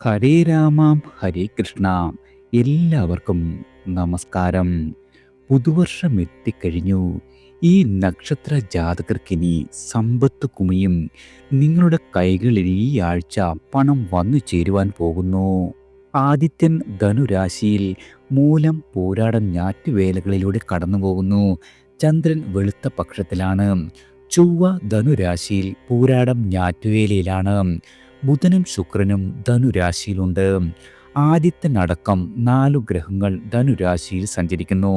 ഹരേ രാമാം ഹരേ കൃഷ്ണ. എല്ലാവർക്കും നമസ്കാരം. പുതുവർഷം എത്തിക്കഴിഞ്ഞു. ഈ നക്ഷത്ര ജാതകർക്കിനി സമ്പത്ത് കുമിയും. നിങ്ങളുടെ കൈകളിൽ ഈ ആഴ്ച പണം വന്നു ചേരുവാൻ പോകുന്നു. ആദിത്യൻ ധനുരാശിയിൽ മൂലം പോരാടം ഞാറ്റുവേലകളിലൂടെ കടന്നു പോകുന്നു. ചന്ദ്രൻ വെളുത്ത പക്ഷത്തിലാണ്. ചൊവ്വ ധനുരാശിയിൽ പൂരാടം ഞാറ്റുവേലയിലാണ്. ബുധനും ശുക്രനും ധനുരാശിയിലുണ്ട്. ആദിത്യനടക്കം 4 ഗ്രഹങ്ങൾ ധനുരാശിയിൽ സഞ്ചരിക്കുന്നു.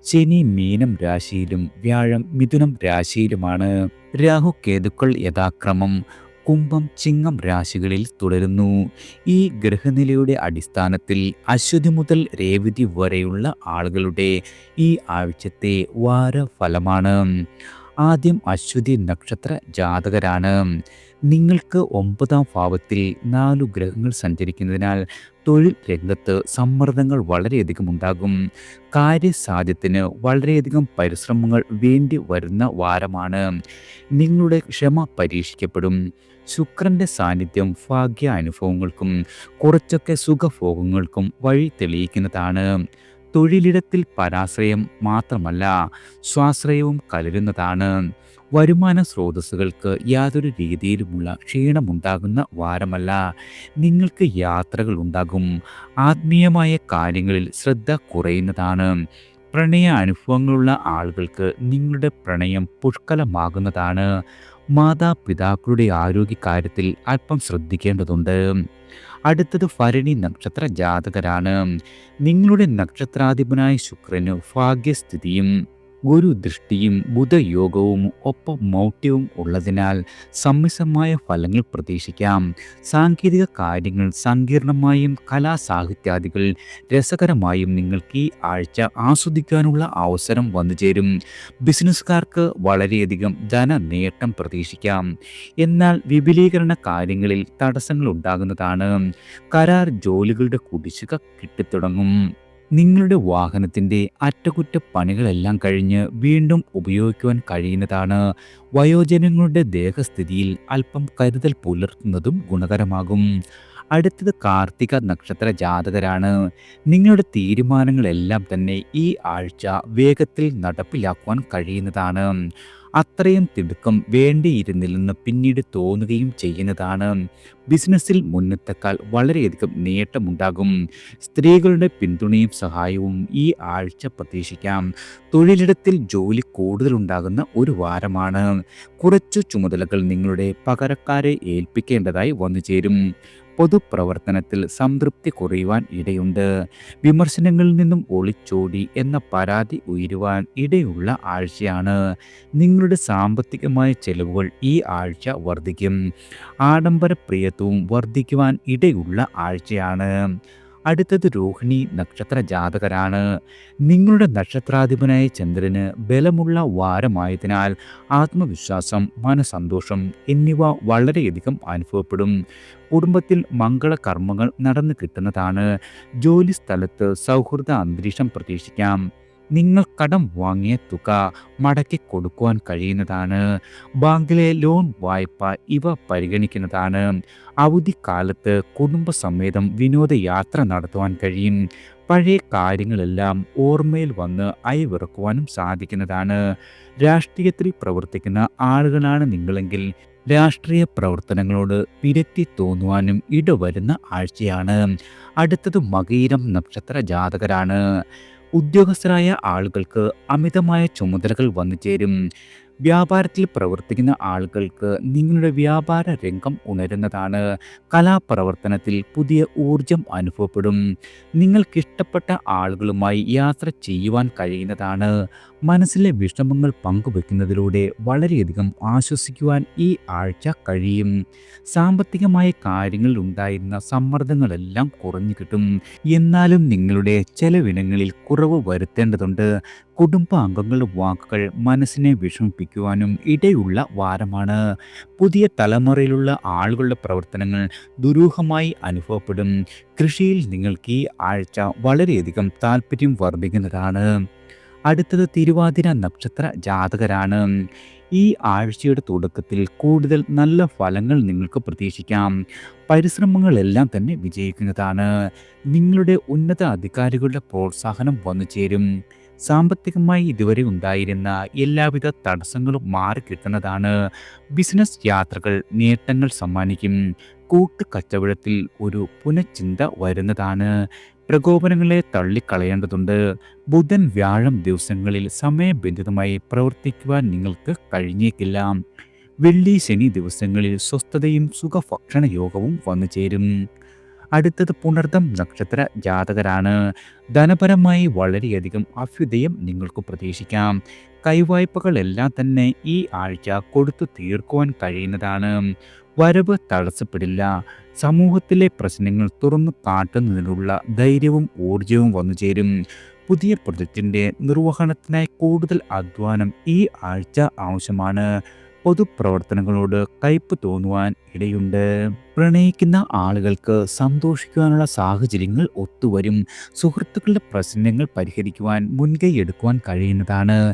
ശനി മീനം രാശിയിലും വ്യാഴം മിഥുനം രാശിയിലുമാണ്. രാഹു കേതുക്കൾ യഥാക്രമം കുംഭം ചിങ്ങം രാശികളിൽ തുടരുന്നു. ഈ ഗ്രഹനിലയുടെ അടിസ്ഥാനത്തിൽ അശ്വതി മുതൽ രേവതി വരെയുള്ള ആളുകളുടെ ഈ ആഴ്ചത്തെ വാരഫലമാണ്. ആദ്യം അശ്വതി നക്ഷത്ര ജാതകരാണ്. നിങ്ങൾക്ക് 9ാം ഭാവത്തിൽ 4 ഗ്രഹങ്ങൾ സഞ്ചരിക്കുന്നതിനാൽ തൊഴിൽ രംഗത്ത് സമ്മർദ്ദങ്ങൾ വളരെയധികം ഉണ്ടാകും. കാര്യസാധ്യത്തിന് വളരെയധികം പരിശ്രമങ്ങൾ വേണ്ടി വരുന്ന വാരമാണ്. നിങ്ങളുടെ ക്ഷമ പരീക്ഷിക്കപ്പെടും. ശുക്രന്റെ സാന്നിധ്യം ഭാഗ്യ അനുഭവങ്ങൾക്കും കുറച്ചൊക്കെ സുഖഭോഗങ്ങൾക്കും വഴി തെളിയിക്കുന്നതാണ്. തൊഴിലിടത്തിൽ പരാശ്രയം മാത്രമല്ല സ്വാശ്രയവും കലരുന്നതാണ്. വരുമാന സ്രോതസ്സുകൾക്ക് യാതൊരു രീതിയിലുമുള്ള ക്ഷീണമുണ്ടാകുന്ന വാരമല്ല. നിങ്ങൾക്ക് യാത്രകൾ ഉണ്ടാകും. ആത്മീയമായ കാര്യങ്ങളിൽ ശ്രദ്ധ കുറയുന്നതാണ്. പ്രണയ അനുഭവങ്ങളുള്ള ആളുകൾക്ക് നിങ്ങളുടെ പ്രണയം പുഷ്കലമാകുന്നതാണ്. മാതാപിതാക്കളുടെ ആരോഗ്യകാര്യത്തിൽ അല്പം ശ്രദ്ധിക്കേണ്ടതുണ്ട്. അടുത്തത് ഭരണി നക്ഷത്ര ജാതകരാണ്. നിങ്ങളുടെ നക്ഷത്രാധിപനായ ശുക്രന് ഭാഗ്യസ്ഥിതിയും ഗുരു ദൃഷ്ടിയും ബുധയോഗവും ഒപ്പം മൗഢ്യവും ഉള്ളതിനാൽ സമ്മിശ്രമായ ഫലങ്ങൾ പ്രതീക്ഷിക്കാം. സാങ്കേതിക കാര്യങ്ങൾ സങ്കീർണമായും കലാസാഹിത്യാദികൾ രസകരമായും നിങ്ങൾക്ക് ഈ ആഴ്ച ആസ്വദിക്കാനുള്ള അവസരം വന്നുചേരും. ബിസിനസ്സുകാർക്ക് വളരെയധികം ധനനേട്ടം പ്രതീക്ഷിക്കാം. എന്നാൽ വിപുലീകരണ കാര്യങ്ങളിൽ തടസ്സങ്ങൾ ഉണ്ടാകുന്നതാണ്. കരാർ ജോലികളുടെ കുടിശ്ശിക കിട്ടിത്തുടങ്ങും. നിങ്ങളുടെ വാഹനത്തിൻ്റെ അറ്റകുറ്റപ്പണികളെല്ലാം കഴിഞ്ഞ് വീണ്ടും ഉപയോഗിക്കുവാൻ കഴിയുന്നതാണ്. വയോജനങ്ങളുടെ ദേഹസ്ഥിതിയിൽ അല്പം കരുതൽ പുലർത്തുന്നതും ഗുണകരമാകും. അടുത്തത് കാർത്തിക നക്ഷത്ര ജാതകരാണ്. നിങ്ങളുടെ തീരുമാനങ്ങളെല്ലാം തന്നെ ഈ ആഴ്ച വേഗത്തിൽ നടപ്പിലാക്കുവാൻ കഴിയുന്നതാണ്. അത്രയും തിടുക്കം വേണ്ടിയിരുന്നില്ലെന്ന് പിന്നീട് തോന്നുകയും ചെയ്യുന്നതാണ്. ബിസിനസ്സിൽ മുന്നത്തെക്കാൾ വളരെയധികം നേട്ടമുണ്ടാകും. സ്ത്രീകളുടെ പിന്തുണയും സഹായവും ഈ ആഴ്ച പ്രതീക്ഷിക്കാം. തൊഴിലിടത്തിൽ ജോലി കൂടുതലുണ്ടാകുന്ന ഒരു വാരമാണ്. കുറച്ചു ചുമതലകൾ നിങ്ങളുടെ പകരക്കാരെ ഏൽപ്പിക്കേണ്ടതായി വന്നുചേരും. പൊതുപ്രവർത്തനത്തിൽ സംതൃപ്തി കുറയുവാൻ ഇടയുണ്ട്. വിമർശനങ്ങളിൽ നിന്നും ഒളിച്ചോടി എന്ന പരാതി ഉയരുവാൻ ഇടയുള്ള ആഴ്ചയാണ്. നിങ്ങളുടെ സാമ്പത്തികമായ ചെലവുകൾ ഈ ആഴ്ച വർദ്ധിക്കും. ആഡംബരപ്രിയത്വവും വർദ്ധിക്കുവാൻ ഇടയുള്ള ആഴ്ചയാണ്. അടുത്തത് രോഹിണി നക്ഷത്ര ജാതകരാണ്. നിങ്ങളുടെ നക്ഷത്രാധിപനായ ചന്ദ്രന് ബലമുള്ള വാരമായതിനാൽ ആത്മവിശ്വാസം, മനസന്തോഷം എന്നിവ വളരെയധികം അനുഭവപ്പെടും. കുടുംബത്തിൽ മംഗളകർമ്മങ്ങൾ നടന്നു കിട്ടുന്നതാണ്. ജോലി സ്ഥലത്ത് സൗഹൃദ അന്തരീക്ഷം പ്രതീക്ഷിക്കാം. നിങ്ങൾ കടം വാങ്ങിയ തുക മടക്കി കൊടുക്കുവാൻ കഴിയുന്നതാണ്. ബാങ്കിലെ ലോൺ വായ്പ ഇവ പരിഗണിക്കുന്നതാണ്. അവധിക്കാലത്ത് കുടുംബസമേതം വിനോദയാത്ര നടത്തുവാൻ കഴിയും. പഴയ കാര്യങ്ങളെല്ലാം ഓർമ്മയിൽ വന്ന് അയവിറക്കുവാനും സാധിക്കുന്നതാണ്. രാഷ്ട്രീയത്തിൽ പ്രവർത്തിക്കുന്ന ആളുകളാണ് നിങ്ങളെങ്കിൽ രാഷ്ട്രീയ പ്രവർത്തനങ്ങളോട് വിരക്തി തോന്നുവാനും ഇടവരുന്ന ആഴ്ചയാണ്. അടുത്തത് മകയിരം നക്ഷത്ര ജാതകരാണ്. ഉദ്യോഗസ്ഥരായ ആളുകൾക്ക് അമിതമായ ചുമതലകൾ വന്നു ചേരും. വ്യാപാരത്തിൽ പ്രവർത്തിക്കുന്ന ആളുകൾക്ക് നിങ്ങളുടെ വ്യാപാര രംഗം ഉണരുന്നതാണ്. കലാപ്രവർത്തനത്തിൽ പുതിയ ഊർജം അനുഭവപ്പെടും. നിങ്ങൾക്കിഷ്ടപ്പെട്ട ആളുകളുമായി യാത്ര ചെയ്യുവാൻ കഴിയുന്നതാണ്. മനസ്സിലെ വിഷമങ്ങൾ പങ്കുവെക്കുന്നതിലൂടെ വളരെയധികം ആശ്വസിക്കുവാൻ ഈ ആഴ്ച കഴിയും. സാമ്പത്തികമായ കാര്യങ്ങളിൽ ഉണ്ടായിരുന്ന സമ്മർദ്ദങ്ങളെല്ലാം കുറഞ്ഞു കിട്ടും. എന്നാലും നിങ്ങളുടെ ചെലവിനങ്ങളിൽ കുറവ് വരുത്തേണ്ടതുണ്ട്. കുടുംബാംഗങ്ങളുടെ വാക്കുകൾ മനസ്സിനെ വിഷമിപ്പിക്കുവാനും ഇടയുള്ള വാരമാണ്. പുതിയ തലമുറയിലുള്ള ആളുകളുടെ പ്രവർത്തനങ്ങൾ ദുരൂഹമായി അനുഭവപ്പെടും. കൃഷിയിൽ നിങ്ങൾക്ക് ഈ ആഴ്ച വളരെയധികം താല്പര്യം വർദ്ധിക്കുന്നതാണ്. അടുത്തത് തിരുവാതിര നക്ഷത്ര ജാതകരാണ്. ഈ ആഴ്ചയുടെ തുടക്കത്തിൽ കൂടുതൽ നല്ല ഫലങ്ങൾ നിങ്ങൾക്ക് പ്രതീക്ഷിക്കാം. പരിശ്രമങ്ങളെല്ലാം തന്നെ വിജയിക്കുന്നതാണ്. നിങ്ങളുടെ ഉന്നത അധികാരികളുടെ പ്രോത്സാഹനം വന്നു ചേരും. സാമ്പത്തികമായി ഇതുവരെ ഉണ്ടായിരുന്ന എല്ലാവിധ തടസ്സങ്ങളും മാറിക്കിട്ടുന്നതാണ്. ബിസിനസ് യാത്രകൾ നേട്ടങ്ങൾ സമ്മാനിക്കും. കൂട്ടുകച്ചവടത്തിൽ ഒരു പുനഃചിന്ത വരുന്നതാണ്. പ്രകോപനങ്ങളെ തള്ളിക്കളയേണ്ടതുണ്ട്. ബുധൻ വ്യാഴം ദിവസങ്ങളിൽ സമയബന്ധിതമായി പ്രവർത്തിക്കുവാൻ നിങ്ങൾക്ക് കഴിഞ്ഞേക്കില്ല. വെള്ളി ശനി ദിവസങ്ങളിൽ സ്വസ്ഥതയും സുഖഭക്ഷണ യോഗവും വന്നു ചേരും. അടുത്തത് പുണർദം നക്ഷത്ര ജാതകരാണ്. ധനപരമായി വളരെയധികം അഭ്യുദയം നിങ്ങൾക്ക് പ്രതീക്ഷിക്കാം. കൈവായ്പകളെല്ലാം തന്നെ ഈ ആഴ്ച കൊടുത്തു തീർക്കുവാൻ കഴിയുന്നതാണ്. വരവ് തടസ്സപ്പെടില്ല. സമൂഹത്തിലെ പ്രശ്നങ്ങൾ തുറന്നു കാട്ടുന്നതിനുള്ള ധൈര്യവും ഊർജവും വന്നു ചേരും. പുതിയ പ്രൊജക്റ്റിൻ്റെ നിർവഹണത്തിനായി കൂടുതൽ അധ്വാനം ഈ ആഴ്ച ആവശ്യമാണ്. പൊതുപ്രവർത്തനങ്ങളോട് കയ്പ് തോന്നുവാൻ ഇടയുണ്ട്. പ്രണയിക്കുന്ന ആളുകൾക്ക് സന്തോഷിക്കുവാനുള്ള സാഹചര്യങ്ങൾ ഒത്തുവരും. സുഹൃത്തുക്കളുടെ പ്രശ്നങ്ങൾ പരിഹരിക്കുവാൻ മുൻകൈ എടുക്കുവാൻ കഴിയുന്നതാണ്.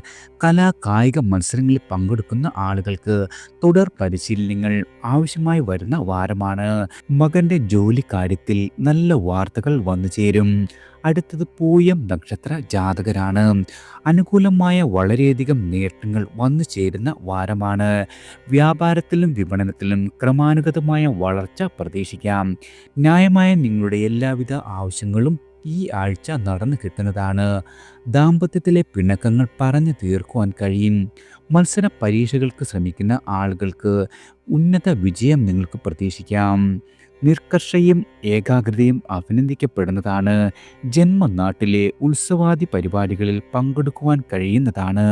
കായിക മത്സരങ്ങളിൽ പങ്കെടുക്കുന്ന ആളുകൾക്ക് തുടർ പരിശീലനങ്ങൾ ആവശ്യമായി വരുന്ന വാരമാണ്. മകൻ്റെ ജോലി കാര്യത്തിൽ നല്ല വാർത്തകൾ വന്നു ചേരും. അടുത്തത് പൂയം നക്ഷത്ര ജാതകരാണ്. അനുകൂലമായ വളരെയധികം നേട്ടങ്ങൾ വന്നു ചേരുന്ന വാരമാണ്. വ്യാപാരത്തിലും വിപണനത്തിലും ക്രമാനുഗതമായ വളർച്ച പ്രതീക്ഷിക്കാം. ന്യായമായ നിങ്ങളുടെ എല്ലാവിധ ആവശ്യങ്ങളും ഈ ആഴ്ച നടന്നു കിട്ടുന്നതാണ്. ദാമ്പത്യത്തിലെ പിണക്കങ്ങൾ പറഞ്ഞു തീർക്കുവാൻ കഴിയും. മത്സര പരീക്ഷകൾക്ക് ശ്രമിക്കുന്ന ആളുകൾക്ക് ഉന്നത വിജയം നിങ്ങൾക്ക് പ്രതീക്ഷിക്കാം. നിഷ്കർഷയും ഏകാഗ്രതയും അഭിനന്ദിക്കപ്പെടുന്നതാണ്. ജന്മനാട്ടിലെ ഉത്സവാദി പരിപാടികളിൽ പങ്കെടുക്കുവാൻ കഴിയുന്നതാണ്.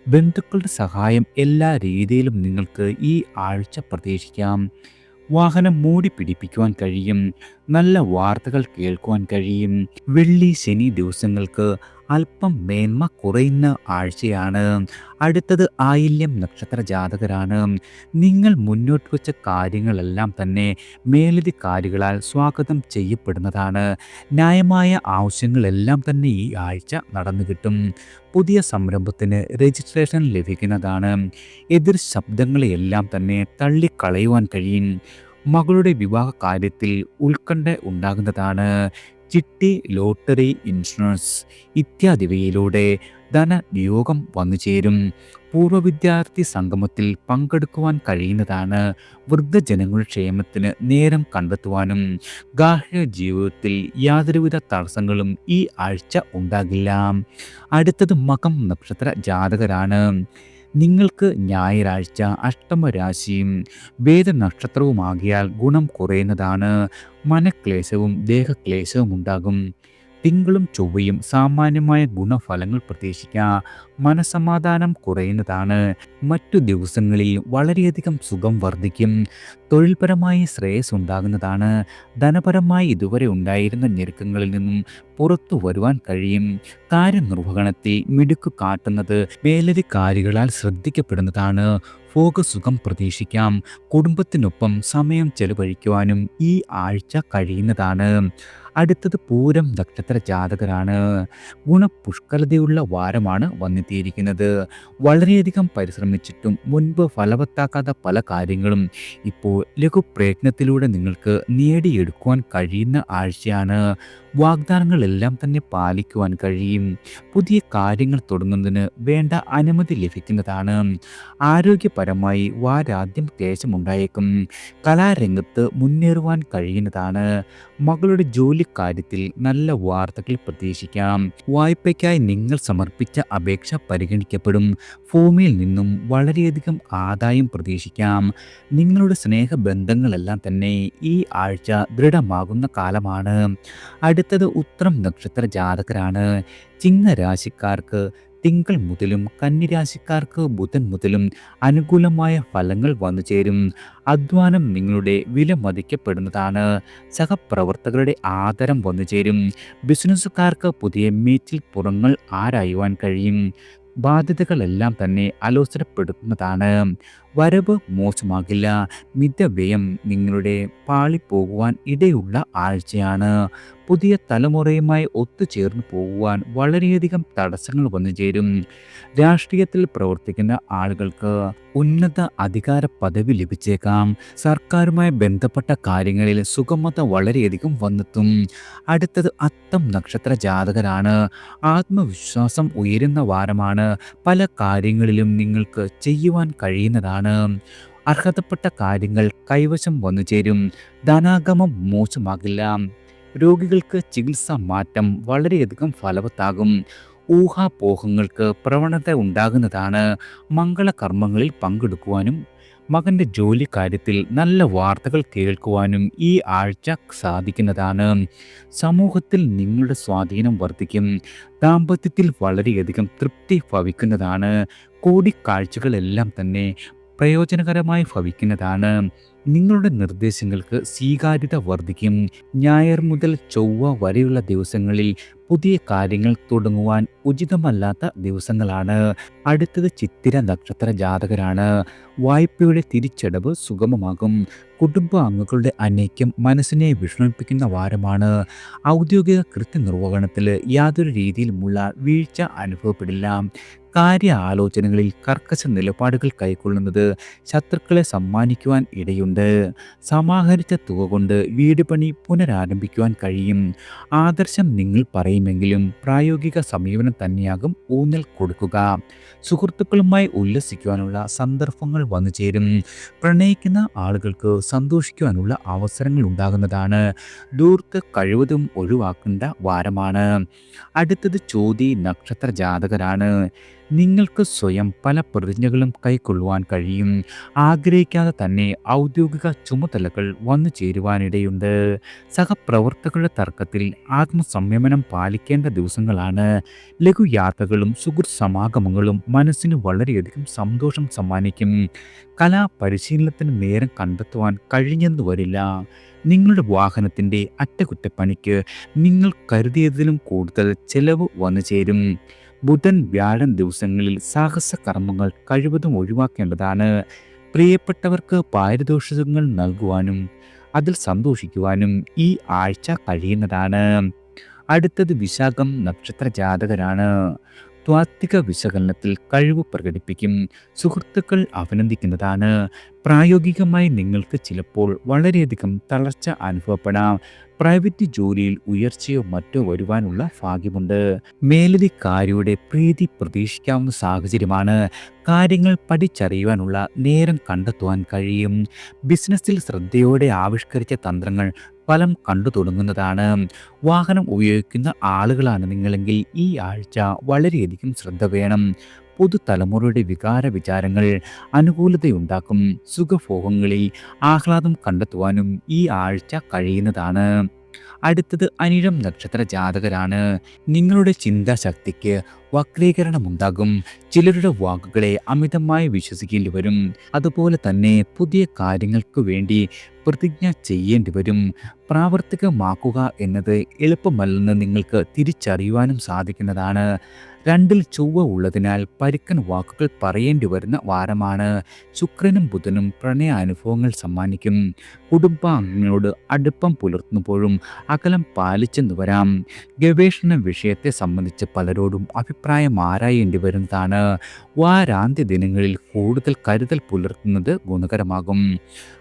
ബന്ധുക്കളുടെ സഹായം എല്ലാ രീതിയിലും നിങ്ങൾക്ക് ഈ ആഴ്ച പ്രതീക്ഷിക്കാം. വാഹനം മൂടി പിടിപ്പിക്കുവാൻ കഴിയും. നല്ല വാർത്തകൾ കേൾക്കുവാൻ കഴിയും. വെള്ളി ശനി ദിവസങ്ങൾക്ക് അല്പം മേന്മ കുറയുന്ന ആഴ്ചയാണ്. അടുത്തത് ആയില്യം നക്ഷത്ര ജാതകരാണ്. നിങ്ങൾ മുന്നോട്ട് വെച്ച കാര്യങ്ങളെല്ലാം തന്നെ മേലധികാരികളാൽ സ്വാഗതം ചെയ്യപ്പെടുന്നതാണ്. ന്യായമായ ആവശ്യങ്ങളെല്ലാം തന്നെ ഈ ആഴ്ച നടന്നു കിട്ടും. പുതിയ സംരംഭത്തിന് രജിസ്ട്രേഷൻ ലഭിക്കുന്നതാണ്. എതിർ ശബ്ദങ്ങളെയെല്ലാം തന്നെ തള്ളിക്കളയുവാൻ കഴിയും. മകളുടെ വിവാഹ കാര്യത്തിൽ ഉത്കണ്ഠ ഉണ്ടാകുന്നതാണ്. ചിട്ടി, ലോട്ടറി, ഇൻഷുറൻസ് ഇത്യാദിവയിലൂടെ ധനനിയോഗം വന്നു ചേരും. പൂർവ്വ വിദ്യാർത്ഥി സംഗമത്തിൽ പങ്കെടുക്കുവാൻ കഴിയുന്നതാണ്. വൃദ്ധജനങ്ങളുടെ ക്ഷേമത്തിന് നേരം കണ്ടെത്തുവാനും ഗാർഹിക ജീവിതത്തിൽ യാതൊരുവിധ തടസ്സങ്ങളും ഈ ആഴ്ച ഉണ്ടാകില്ല. അടുത്തത് മകം നക്ഷത്ര ജാതകരാണ്. നിങ്ങൾക്ക് ഞായറാഴ്ച അഷ്ടമരാശിയും വേദനക്ഷത്രവുമാകിയാൽ ഗുണം കുറയുന്നതാണ്. മനക്ലേശവും ദേഹക്ലേശവും ഉണ്ടാകും. തിങ്കളും ചൊവ്വയും സാമാന്യമായ ഗുണഫലങ്ങൾ പ്രതീക്ഷിക്കുക. മനസമാധാനം കുറയുന്നതാണ്. മറ്റു ദിവസങ്ങളിൽ വളരെയധികം സുഖം വർദ്ധിക്കും. തൊഴിൽപരമായി ശ്രേയസ് ഉണ്ടാകുന്നതാണ്. ധനപരമായി ഇതുവരെ ഉണ്ടായിരുന്ന ഞെരുക്കങ്ങളിൽ നിന്നും പുറത്തു വരുവാൻ കഴിയും. കാര്യനിർവഹണത്തിൽ മിടുക്ക് കാട്ടുന്നത് മേലധികാരികളാൽ ശ്രദ്ധിക്കപ്പെടുന്നതാണ്. ഭോഗസുഖം പ്രതീക്ഷിക്കാം. കുടുംബത്തിനൊപ്പം സമയം ചെലവഴിക്കുവാനും ഈ ആഴ്ച കഴിയുന്നതാണ്. അടുത്തത് പൂരം നക്ഷത്ര ജാതകരാണ്. ഗുണപുഷ്കലതയുള്ള വാരമാണ് വന്നെത്തിയിരിക്കുന്നത്. വളരെയധികം പരിശ്രമിച്ചിട്ടും മുൻപ് ഫലവത്താക്കാത്ത പല കാര്യങ്ങളും ഇപ്പോൾ ലഘുപ്രയത്നത്തിലൂടെ നിങ്ങൾക്ക് നേടിയെടുക്കുവാൻ കഴിയുന്ന ആഴ്ചയാണ്. വാഗ്ദാനങ്ങളെല്ലാം തന്നെ പാലിക്കുവാൻ കഴിയും. പുതിയ കാര്യങ്ങൾ തുടങ്ങുന്നതിന് വേണ്ട അനുമതി ലഭിക്കുന്നതാണ്. ആരോഗ്യപരമായി വാരാദ്യം ക്ലേശമുണ്ടായേക്കും. കലാരംഗത്ത് മുന്നേറുവാൻ കഴിയുന്നതാണ്. മകളുടെ ജോലിക്കാര്യത്തിൽ നല്ല വാർത്തകൾ പ്രതീക്ഷിക്കാം. വായ്പയ്ക്കായി നിങ്ങൾ സമർപ്പിച്ച അപേക്ഷ പരിഗണിക്കപ്പെടും. ഭൂമിയിൽ നിന്നും വളരെയധികം ആദായം പ്രതീക്ഷിക്കാം. നിങ്ങളുടെ സ്നേഹബന്ധങ്ങളെല്ലാം തന്നെ ഈ ആഴ്ച ദൃഢമാകുന്ന കാലമാണ്. അടുത്തത് ഉത്രം നക്ഷത്ര ജാതകരാണ്. ചിങ്ങരാശിക്കാർക്ക് തിങ്കൾ മുതലും കന്നിരാശിക്കാർക്ക് ബുധൻ മുതലും അനുകൂലമായ ഫലങ്ങൾ വന്നു ചേരും. അധ്വാനം നിങ്ങളുടെ വില മതിക്കപ്പെടുന്നതാണ്. സഹപ്രവർത്തകരുടെ ആദരം വന്നു ചേരും. ബിസിനസ്സുകാർക്ക് പുതിയ മീറ്റിൽ പുറങ്ങൾ ആരായുവാൻ കഴിയും. ബാധ്യതകളെല്ലാം തന്നെ അലോസരപ്പെടുത്തുന്നതാണ്. വരവ് മോശമാകില്ല. മിതവ്യയം നിങ്ങളുടെ പാളിപ്പോകുവാൻ ഇടയുള്ള ആഴ്ചയാണ്. പുതിയ തലമുറയുമായി ഒത്തുചേർന്ന് പോകുവാൻ വളരെയധികം തടസ്സങ്ങൾ വന്നു ചേരും. രാഷ്ട്രീയത്തിൽ പ്രവർത്തിക്കുന്ന ആളുകൾക്ക് ഉന്നത അധികാര പദവി ലഭിച്ചേക്കാം. സർക്കാരുമായി ബന്ധപ്പെട്ട കാര്യങ്ങളിൽ സുഗമത വളരെയധികം വന്നെത്തും. അടുത്തത് അത്തം നക്ഷത്ര ജാതകരാണ്. ആത്മവിശ്വാസം ഉയരുന്ന വാരമാണ്. പല കാര്യങ്ങളിലും നിങ്ങൾക്ക് ചെയ്യുവാൻ കഴിയുന്നതാണ്. അർഹതപ്പെട്ട കാര്യങ്ങൾ കൈവശം വന്നു ചേരും. ധനാഗമം മോശമാകില്ല. രോഗികൾക്ക് ചികിത്സാ മാറ്റം വളരെയധികം ഫലവത്താകും. ഊഹാപോഹങ്ങൾക്ക് പ്രവണത ഉണ്ടാകുന്നതാണ്. മംഗളകർമ്മങ്ങളിൽ പങ്കെടുക്കുവാനും മകൻ്റെ ജോലി കാര്യത്തിൽ നല്ല വാർത്തകൾ കേൾക്കുവാനും ഈ ആഴ്ച സാധിക്കുന്നതാണ്. സമൂഹത്തിൽ നിങ്ങളുടെ സ്വാധീനം വർദ്ധിക്കും. ദാമ്പത്യത്തിൽ വളരെയധികം തൃപ്തി ഭവിക്കുന്നതാണ്. കൂടിക്കാഴ്ചകളെല്ലാം തന്നെ പ്രയോജനകരമായി ഭവിക്കുന്നതാണ്. നിങ്ങളുടെ നിർദ്ദേശങ്ങൾക്ക് സ്വീകാര്യത വർദ്ധിക്കും. ഞായർ മുതൽ ചൊവ്വ വരെയുള്ള ദിവസങ്ങളിൽ പുതിയ കാര്യങ്ങൾ തുടങ്ങുവാൻ ഉചിതമല്ലാത്ത ദിവസങ്ങളാണ്. അടുത്തത് ചിത്തിര നക്ഷത്ര ജാതകരാണ്. വായ്പയുടെ തിരിച്ചടവ് സുഗമമാകും. കുടുംബ അംഗങ്ങളുടെ അനൈക്യം മനസ്സിനെ വിഷമിപ്പിക്കുന്ന വാരമാണ്. ഔദ്യോഗിക കൃത്യനിർവഹണത്തിൽ യാതൊരു രീതിയിലുമുള്ള വീഴ്ച അനുഭവപ്പെടില്ല. കാര്യ ആലോചനകളിൽ കർക്കശ നിലപാടുകൾ കൈക്കൊള്ളുന്നത് ശത്രുക്കളെ സമ്മാനിക്കുവാൻ ഇടയുണ്ട്. സമാഹരിച്ച തുക കൊണ്ട് വീട് പണി പുനരാരംഭിക്കുവാൻ കഴിയും. ആദർശം നിങ്ങൾ പറയുമെങ്കിലും പ്രായോഗിക സമീപനം തന്നെയാകും ഊന്നൽ കൊടുക്കുക. സുഹൃത്തുക്കളുമായി ഉല്ലസിക്കുവാനുള്ള സന്ദർഭങ്ങൾ വന്നു ചേരും. പ്രണയിക്കുന്ന ആളുകൾക്ക് സന്തോഷിക്കുവാനുള്ള അവസരങ്ങൾ ഉണ്ടാകുന്നതാണ്. ദൂർത്ത് കഴിവതും ഒഴിവാക്കേണ്ട വാരമാണ്. അടുത്തത് ചോതി നക്ഷത്ര ജാതകരാണ്. നിങ്ങൾക്ക് സ്വയം പല പ്രതിജ്ഞകളും കൈക്കൊള്ളുവാൻ കഴിയും. ആഗ്രഹിക്കാതെ തന്നെ ഔദ്യോഗിക ചുമതലകൾ വന്നു ചേരുവാനിടയുണ്ട്. സഹപ്രവർത്തകരുടെ തർക്കത്തിൽ ആത്മസംയമനം പാലിക്കേണ്ട ദിവസങ്ങളാണ്. ലഘുയാത്രകളും സുഹൃത്ത് സമാഗമങ്ങളും മനസ്സിന് വളരെയധികം സന്തോഷം സമ്മാനിക്കും. കലാപരിശീലനത്തിന് നേരം കണ്ടെത്തുവാൻ കഴിഞ്ഞെന്ന് വരില്ല. നിങ്ങളുടെ വാഹനത്തിൻ്റെ അറ്റകുറ്റപ്പണിക്ക് നിങ്ങൾ കരുതിയതിലും കൂടുതൽ ചെലവ് വന്നു ചേരും. ബുധൻ വ്യാഴം ദിവസങ്ങളിൽ സാഹസ കർമ്മങ്ങൾ കഴിവതും ഒഴിവാക്കേണ്ടതാണ്. പ്രിയപ്പെട്ടവർക്ക് പാരിതോഷികങ്ങൾ നൽകുവാനും അതിൽ സന്തോഷിക്കുവാനും ഈ ആഴ്ച കഴിയുന്നതാണ്. അടുത്തത് വിശാഖം നക്ഷത്ര ജാതകരാണ്. ത്വാത്വിക വിശകലനത്തിൽ കഴിവ് പ്രകടിപ്പിക്കും. സുഹൃത്തുക്കൾ അഭിനന്ദിക്കുന്നതാണ്. പ്രായോഗികമായി നിങ്ങൾക്ക് ചിലപ്പോൾ വളരെയധികം തളർച്ച അനുഭവപ്പെടാം. പ്രൈവറ്റ് ജോലിയിൽ ഉയർച്ചയോ മറ്റോ വരുവാനുള്ള ഭാഗ്യമുണ്ട്. മേലധികാരിയുടെ പ്രീതി പ്രതീക്ഷിക്കാവുന്ന സാഹചര്യമാണ്. കാര്യങ്ങൾ പഠിച്ചറിയുവാനുള്ള നേരം കണ്ടെത്തുവാൻ കഴിയും. ബിസിനസ്സിൽ ശ്രദ്ധയോടെ ആവിഷ്കരിച്ച തന്ത്രങ്ങൾ ഫലം കണ്ടു തുടങ്ങുന്നതാണ്. വാഹനം ഉപയോഗിക്കുന്ന ആളുകളാണ് നിങ്ങളെങ്കിൽ ഈ ആഴ്ച വളരെയധികം ശ്രദ്ധ വേണം. പുതുതലമുറയുടെ വികാര വിചാരങ്ങൾ അനുകൂലതയുണ്ടാക്കും. സുഖഭോഗങ്ങളിൽ ആഹ്ലാദം കണ്ടെത്തുവാനും ഈ ആഴ്ച കഴിയുന്നതാണ്. അടുത്തത് അനിഴം നക്ഷത്ര ജാതകരാണ്. നിങ്ങളുടെ ചിന്താശക്തിക്ക് വക്രീകരണമുണ്ടാകും. ചിലരുടെ വാക്കുകളെ അമിതമായി വിശ്വസിക്കേണ്ടി വരും. അതുപോലെ തന്നെ പുതിയ കാര്യങ്ങൾക്ക് വേണ്ടി പ്രതിജ്ഞ ചെയ്യേണ്ടി വരും. പ്രാവർത്തികമാക്കുക എന്നത് എളുപ്പമല്ലെന്ന് നിങ്ങൾക്ക് തിരിച്ചറിയുവാനും സാധിക്കുന്നതാണ്. രണ്ടിൽ ചൊവ്വ ഉള്ളതിനാൽ പരുക്കൻ വാക്കുകൾ പറയേണ്ടി വരുന്ന വാരമാണ്. ശുക്രനും ബുധനും പ്രണയ അനുഭവങ്ങൾ സമ്മാനിക്കും. കുടുംബാംഗങ്ങളോട് അടുപ്പം പുലർത്തുമ്പോഴും അകലം പാലിച്ചെന്ന് വരാം. ഗവേഷണ വിഷയത്തെ സംബന്ധിച്ച് പലരോടും അഭിപ്രായം ആരായേണ്ടി വരുന്നതാണ്. വാരാന്ത്യ ദിനങ്ങളിൽ കൂടുതൽ കരുതൽ പുലർത്തുന്നത് ഗുണകരമാകും.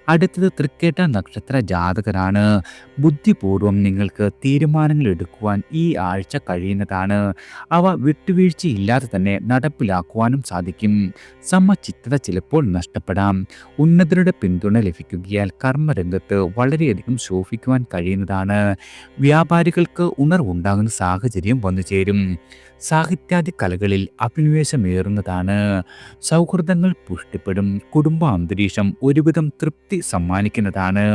അടുത്തത് തൃക്കേട്ട നക്ഷത്ര ജാതകരാണ്. ബുദ്ധിപൂർവം നിങ്ങൾക്ക് തീരുമാനങ്ങൾ എടുക്കുവാൻ ഈ ആഴ്ച കഴിയുന്നതാണ്. അവ വിട്ടുവീഴ്ചയില്ലാതെ തന്നെ നടപ്പിലാക്കുവാനും സാധിക്കും. സമചിത്തത ചിലപ്പോൾ നഷ്ടപ്പെടാം. ഉന്നതരുടെ പിന്തുണ ലഭിക്കുകയാൽ കർമ്മരംഗത്ത് വളരെയധികം ശോഭിക്കുവാൻ കഴിയുന്നതാണ്. വ്യാപാരികൾക്ക് ഉണർവുണ്ടാകുന്ന സാഹചര്യം വന്നു ചേരും. സാഹിത്യാദി കലകളിൽ അഭിനിവേശമേറുന്നതാണ്. സൗഹൃദങ്ങൾ പുഷ്ടിപ്പെടും. കുടുംബ അന്തരീക്ഷം ഒരുവിധം തൃപ്തി സമ്മാനിക്കുന്നതാണ്.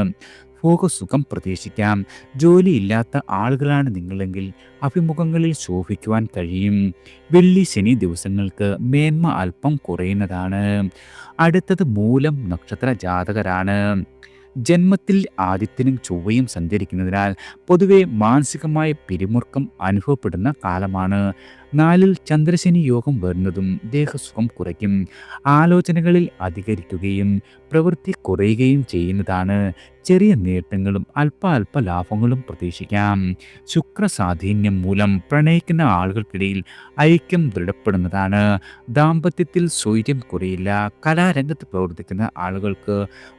ഭോഗസുഖം പ്രതീക്ഷിക്കാം. ജോലിയില്ലാത്ത ആളുകളാണ് നിങ്ങളെങ്കിൽ അഭിമുഖങ്ങളിൽ ശോഭിക്കുവാൻ കഴിയും. വെള്ളി ശനി ദിവസങ്ങൾക്ക് മേന്മ അല്പം കുറയുന്നതാണ്. അടുത്തത് മൂലം നക്ഷത്ര ജാതകരാണ്. ജന്മത്തിൽ ആദിത്യനും ചൊവ്വയും സഞ്ചരിക്കുന്നതിനാൽ പൊതുവെ മാനസികമായ പിരിമുറുക്കം അനുഭവപ്പെടുന്ന കാലമാണ്. 4-ൽ ചന്ദ്രശനി യോഗം വരുന്നതും ദേഹസുഖം കുറയ്ക്കും. ആലോചനകളിൽ അധികരിക്കുകയും പ്രവൃത്തി കുറയുകയും ചെയ്യുന്നതാണ്. ചെറിയ നേട്ടങ്ങളും അല്പ ലാഭങ്ങളും പ്രതീക്ഷിക്കാം. ശുക്രസാധീന്യം മൂലം പ്രണയിക്കുന്ന ആളുകൾക്കിടയിൽ ഐക്യം ദൃഢപ്പെടുന്നതാണ്. ദാമ്പത്യത്തിൽ സ്വൈര്യം കുറയില്ല. കലാരംഗത്ത് പ്രവർത്തിക്കുന്ന ആളുകൾക്ക്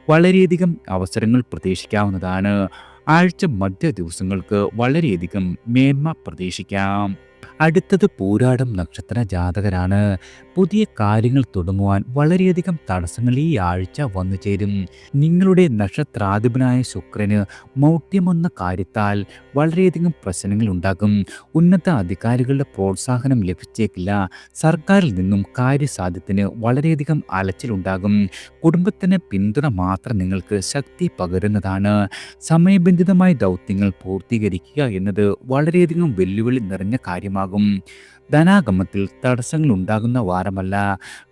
വളരെയധികം അവസരങ്ങൾ പ്രതീക്ഷിക്കാവുന്നതാണ്. ആഴ്ച മധ്യ ദിവസങ്ങൾക്ക് വളരെയധികം മേന്മ പ്രതീക്ഷിക്കാം. അടുത്തത് പൂരാടം നക്ഷത്ര ജാതകരാണ്. പുതിയ കാര്യങ്ങൾ തുടങ്ങുവാൻ വളരെയധികം തടസ്സങ്ങൾ ഈ ആഴ്ച വന്നു ചേരും. നിങ്ങളുടെ നക്ഷത്രാധിപനായ ശുക്രന് മൗഢ്യമെന്ന കാര്യത്താൽ വളരെയധികം പ്രശ്നങ്ങൾ ഉണ്ടാകും. ഉന്നത അധികാരികളുടെ പ്രോത്സാഹനം ലഭിച്ചേക്കില്ല. സർക്കാരിൽ നിന്നും കാര്യസാധ്യത്തിന് വളരെയധികം അലച്ചിലുണ്ടാകും. കുടുംബത്തിന് പിന്തുണ മാത്രം നിങ്ങൾക്ക് ശക്തി പകരുന്നതാണ്. സമയബന്ധിതമായ ദൗത്യങ്ങൾ പൂർത്തീകരിക്കുക എന്നത് വളരെയധികം വെല്ലുവിളി നിറഞ്ഞ കാര്യമാകും. ധനാഗമത്തിൽ തടസ്സങ്ങൾ ഉണ്ടാകുന്ന വാരമല്ല.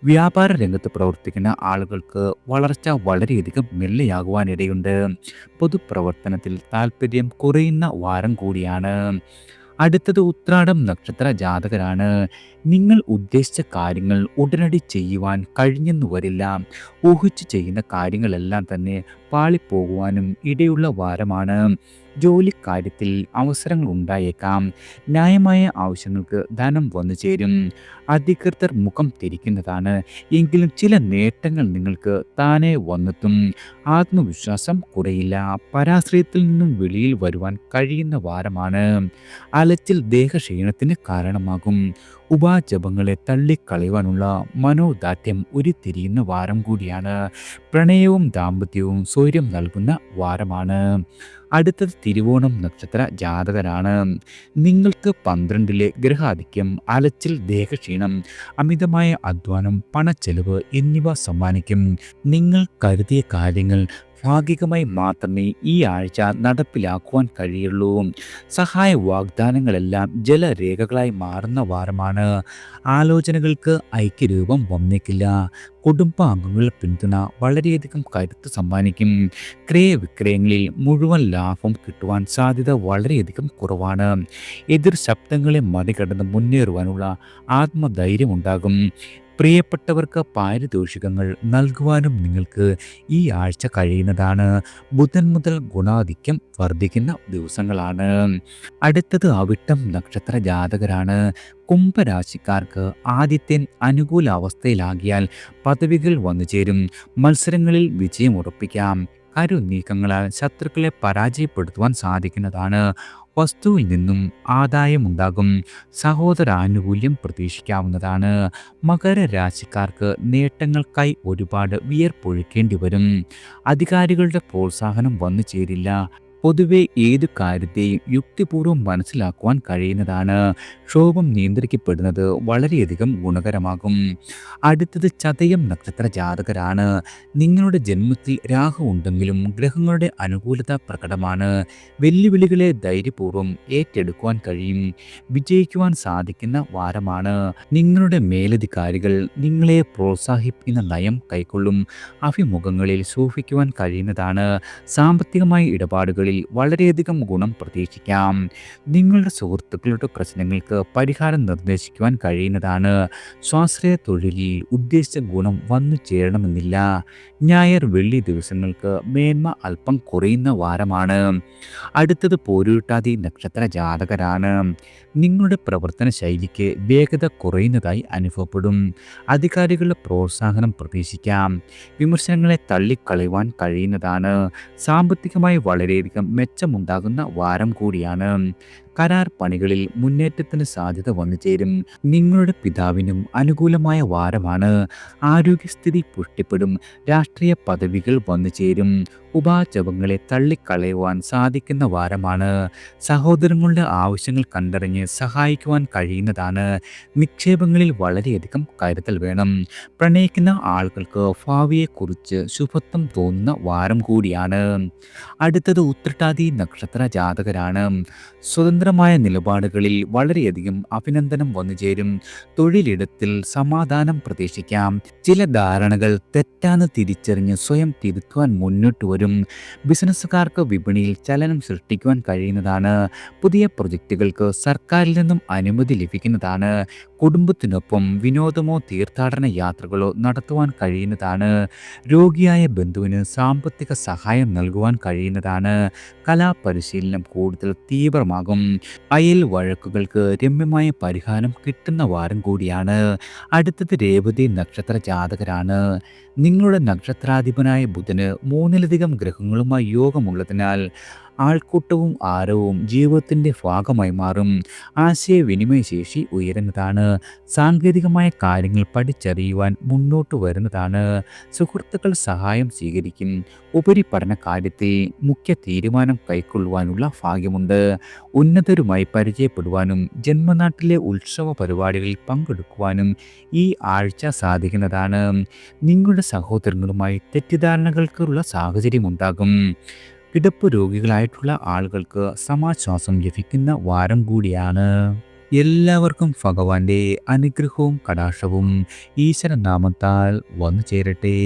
വ്യാപാര രംഗത്ത് പ്രവർത്തിക്കുന്ന ആളുകൾക്ക് വളർച്ച വളരെയധികം മെല്ലെയാകുവാനിടയുണ്ട്. പൊതുപ്രവർത്തനത്തിൽ താല്പര്യം കുറയുന്ന വാരം കൂടിയാണ്. അടുത്തത് ഉത്രാടം നക്ഷത്ര ജാതകരാണ്. നിങ്ങൾ ഉദ്ദേശിച്ച കാര്യങ്ങൾ ഉടനടി ചെയ്യുവാൻ കഴിഞ്ഞെന്നു വരില്ല. ഊഹിച്ചു ചെയ്യുന്ന കാര്യങ്ങളെല്ലാം തന്നെ പാളിപ്പോകുവാനും ഇടയുള്ള വാരമാണ്. ജോലിക്കാര്യത്തിൽ അവസരങ്ങൾ ഉണ്ടായേക്കാം. ന്യായമായ ആവശ്യങ്ങൾക്ക് ധനം വന്നു ചേരും. അധികൃതർ മുഖം തിരിക്കുന്നതാണ്. എങ്കിലും ചില നേട്ടങ്ങൾ നിങ്ങൾക്ക് താനെ വന്നെത്തും. ആത്മവിശ്വാസം കുറയില്ല. പരാശ്രയത്തിൽ നിന്നും വെളിയിൽ വരുവാൻ കഴിയുന്ന വാരമാണ്. അലച്ചിൽ ദേഹക്ഷീണത്തിന് കാരണമാകും. ഉപാജപങ്ങളെ തള്ളിക്കളയുവാനുള്ള മനോദാർഢ്യം ഉരുത്തിരിയുന്ന വാരം കൂടിയാണ്. പ്രണയവും ദാമ്പത്യവും സ്വൈര്യം നൽകുന്ന വാരമാണ്. അടുത്തത് തിരുവോണം നക്ഷത്ര ജാതകരാണ്. നിങ്ങൾക്ക് 12-ലെ ഗ്രഹാധിക്യം, അലച്ചിൽ, ദേഹക്ഷീണം, അമിതമായ അധ്വാനം, പണച്ചെലവ് എന്നിവ സമ്മാനിക്കും. നിങ്ങൾ കരുതിയ കാര്യങ്ങൾ ഭാഗികമായി മാത്രമേ ഈ ആഴ്ച നടപ്പിലാക്കുവാൻ കഴിയുള്ളൂ. സഹായ വാഗ്ദാനങ്ങളെല്ലാം ജലരേഖകളായി മാറുന്ന വാരമാണ്. ആലോചനകൾക്ക് ഐക്യരൂപം വന്നേക്കില്ല. കുടുംബാംഗങ്ങളുടെ പിന്തുണ വളരെയധികം കരുത്ത് സമ്മാനിക്കും. ക്രയവിക്രയങ്ങളിൽ മുഴുവൻ ലാഭം കിട്ടുവാൻ സാധ്യത വളരെയധികം കുറവാണ്. എതിർ ശബ്ദങ്ങളെ മറികടന്ന് മുന്നേറുവാനുള്ള ആത്മധൈര്യമുണ്ടാകും. പ്രിയപ്പെട്ടവർക്ക് പാരിതോഷികങ്ങൾ നൽകുവാനും നിങ്ങൾക്ക് ഈ ആഴ്ച കഴിയുന്നതാണ്. ബുധൻ മുതൽ ഗുണാധിക്യം വർദ്ധിക്കുന്ന ദിവസങ്ങളാണ്. അടുത്തത് അവിട്ടം നക്ഷത്ര ജാതകരാണ്. കുംഭരാശിക്കാർക്ക് ആദിത്യൻ അനുകൂല അവസ്ഥയിലാകിയാൽ പദവികൾ വന്നു ചേരും. മത്സരങ്ങളിൽ വിജയം ഉറപ്പിക്കാം. കരുനീക്കങ്ങളാൽ ശത്രുക്കളെ പരാജയപ്പെടുത്തുവാൻ സാധിക്കുന്നതാണ്. വസ്തുവിൽ നിന്നും ആദായമുണ്ടാകും. സഹോദരാനുകൂല്യം പ്രതീക്ഷിക്കാവുന്നതാണ്. മകരരാശിക്കാർക്ക് നേട്ടങ്ങൾക്കായി ഒരുപാട് വിയർപ്പൊഴുക്കേണ്ടി വരും. അധികാരികളുടെ പ്രോത്സാഹനം വന്നു ചേരില്ല. പൊതുവെ ഏതു കാര്യത്തെയും യുക്തിപൂർവ്വം മനസ്സിലാക്കുവാൻ കഴിയുന്നതാണ്. ക്ഷോഭം നിയന്ത്രിക്കപ്പെടുന്നത് വളരെയധികം ഗുണകരമാകും. അടുത്തത് ചതയം നക്ഷത്ര ജാതകരാണ്. നിങ്ങളുടെ ജന്മത്തിൽ രാഹു ഉണ്ടെങ്കിലും ഗ്രഹങ്ങളുടെ അനുകൂലത പ്രകടമാണ്. വെല്ലുവിളികളെ ധൈര്യപൂർവ്വം ഏറ്റെടുക്കുവാൻ കഴിയും. വിജയിക്കുവാൻ സാധിക്കുന്ന വാരമാണ്. നിങ്ങളുടെ മേലധികാരികൾ നിങ്ങളെ പ്രോത്സാഹിപ്പിക്കുന്ന നയം കൈക്കൊള്ളും. അഭിമുഖങ്ങളിൽ സൂക്ഷിക്കുവാൻ കഴിയുന്നതാണ്. സാമ്പത്തികമായ ഇടപാടുകളിൽ വളരെയധികം ഗുണം പ്രതീക്ഷിക്കാം. നിങ്ങളുടെ സുഹൃത്തുക്കളുടെ പ്രശ്നങ്ങൾക്ക് പരിഹാരം നിർദ്ദേശിക്കുവാൻ കഴിയുന്നതാണ്. സ്വാശ്രയ തൊഴിലിൽ ഉദ്ദേശിച്ച ഗുണം വന്നു ചേരണമെന്നില്ല. ഞായർ വെള്ളി ദിവസങ്ങൾക്ക് മേന്മ അല്പം കുറയുന്ന വാരമാണ്. അടുത്തത് പോരുരുട്ടാതി നക്ഷത്ര ജാതകരാണ്. നിങ്ങളുടെ പ്രവർത്തന ശൈലിക്ക് വേഗത കുറയുന്നതായി അനുഭവപ്പെടും. അധികാരികളുടെ പ്രോത്സാഹനം പ്രതീക്ഷിക്കാം. വിമർശനങ്ങളെ തള്ളിക്കളയുവാൻ കഴിയുന്നതാണ്. സാമ്പത്തികമായി വളരെയധികം മെച്ചമുണ്ടാകുന്ന വാരം കൂടിയാണ്. കരാർ പണികളിൽ മുന്നേറ്റത്തിന് സാധ്യത വന്നു ചേരും. നിങ്ങളുടെ പിതാവിനും അനുകൂലമായ വാരമാണ്. ആരോഗ്യസ്ഥിതി പുഷ്ടിപ്പെടും. രാഷ്ട്രീയ പദവികൾ വന്നു ചേരും. ഉപാചപങ്ങളെ തള്ളിക്കളയുവാൻ സാധിക്കുന്ന വാരമാണ്. സഹോദരങ്ങളുടെ ആവശ്യങ്ങൾ കണ്ടറിഞ്ഞ് സഹായിക്കുവാൻ കഴിയുന്നതാണ്. നിക്ഷേപങ്ങളിൽ വളരെയധികം കരുതൽ വേണം. പ്രണയിക്കുന്ന ആളുകൾക്ക് ഭാവിയെക്കുറിച്ച് ശുഭത്വം തോന്നുന്ന വാരം കൂടിയാണ്. അടുത്തത് ഉത്രട്ടാതി നക്ഷത്ര ജാതകരാണ്. സ്വതന്ത്ര സ്വതന്ത്രമായ നിലപാടുകളിൽ വളരെയധികം അഭിനന്ദനം വന്നുചേരും. തൊഴിലിടത്തിൽ സമാധാനം പ്രതീക്ഷിക്കാം. ചില ധാരണകൾ തെറ്റാന്ന് തിരിച്ചറിഞ്ഞ് സ്വയം തിരുത്തുവാൻ മുന്നോട്ട് വരും. ബിസിനസ്സുകാർക്ക് വിപണിയിൽ ചലനം സൃഷ്ടിക്കുവാൻ കഴിയുന്നതാണ്. പുതിയ പ്രൊജക്റ്റുകൾക്ക് സർക്കാരിൽ നിന്നും അനുമതി ലഭിക്കുന്നതാണ്. കുടുംബത്തിനൊപ്പം വിനോദമോ തീർത്ഥാടന യാത്രകളോ നടത്തുവാൻ കഴിയുന്നതാണ്. രോഗിയായ ബന്ധുവിന് സാമ്പത്തിക സഹായം നൽകുവാൻ കഴിയുന്നതാണ്. കലാപരിശീലനം കൂടുതൽ തീവ്രമാകും. അയൽ വഴക്കുകൾക്ക് രമ്യമായ പരിഹാരം കിട്ടുന്ന വാരം കൂടിയാണ്. അടുത്തത് രേവതി നക്ഷത്ര ജാതകരാണ്. നിങ്ങളുടെ നക്ഷത്രാധിപനായ ബുധന് 3ലധികം ഗ്രഹങ്ങളുമായി യോഗമുള്ളതിനാൽ ആൾക്കൂട്ടവും ആരവവും ജീവിതത്തിൻ്റെ ഭാഗമായി മാറും. ആശയവിനിമയ ശേഷി ഉയരുന്നതാണ്. സാങ്കേതികമായ കാര്യങ്ങൾ പഠിച്ചറിയുവാൻ മുന്നോട്ട് വരുന്നതാണ്. സുഹൃത്തുക്കൾ സഹായം സ്വീകരിക്കും. ഉപരിപഠന കാര്യത്തിൽ മുഖ്യ തീരുമാനം കൈക്കൊള്ളുവാനുള്ള ഭാഗ്യമുണ്ട്. ഉന്നതരുമായി പരിചയപ്പെടുവാനും ജന്മനാട്ടിലെ ഉത്സവ പരിപാടികളിൽ പങ്കെടുക്കുവാനും ഈ ആഴ്ച സാധിക്കുന്നതാണ്. നിങ്ങളുടെ സഹോദരങ്ങളുമായി തെറ്റിദ്ധാരണകൾക്കുള്ള സാഹചര്യമുണ്ടാകും. കിടപ്പ് രോഗികളായിട്ടുള്ള ആളുകൾക്ക് സമാശ്വാസം ലഭിക്കുന്ന വാരം കൂടിയാണ്. എല്ലാവർക്കും ഭഗവാന്റെ അനുഗ്രഹവും കടാക്ഷവും ഈശ്വരനാമത്താൽ വന്നു ചേരട്ടെ.